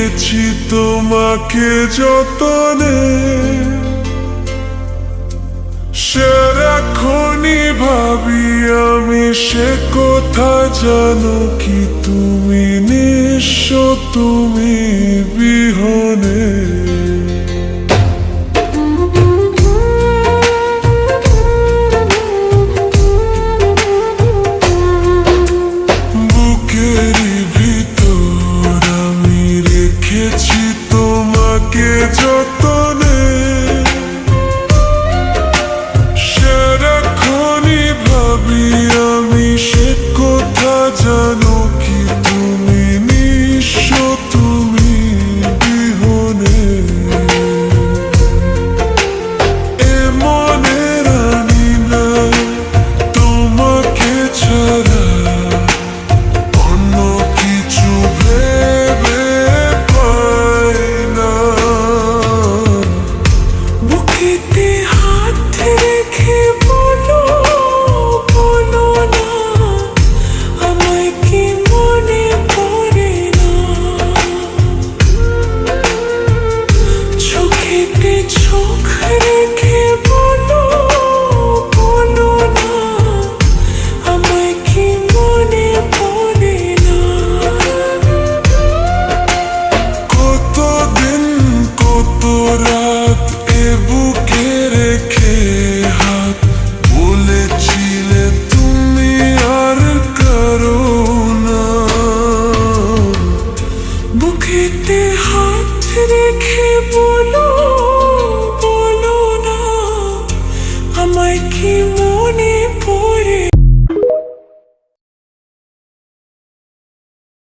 রেখেছি তোমাকে যতনে, সারাক্ষণই ভাবি আমি সে কথা জানো কি তুমি নিঃস্ব, তুমি বিহনে। বুকেরই ভিতর আমি রেখেছি তোমাকে যতনে, সারাক্ষণই ভাবি আমি সে কথা জানো কি তুমি নিঃস্ব, তুমি বিহনে। এ মনের আনি না তোমাকে ছাড়া, অন্য কিছু ভেবে পাই না। বুকেতে হাত রেখে বলো, বলো না আমায় কি মনে পড়ে না। চোখেতে চোখ রেখে বলো, বলো না আমায় কি মনে পড়ে না। কতদিন কত রাত এ বুকে রেখে হাত বলেছিলে তুমি আর কারো না। বুকেতে হাত রেখে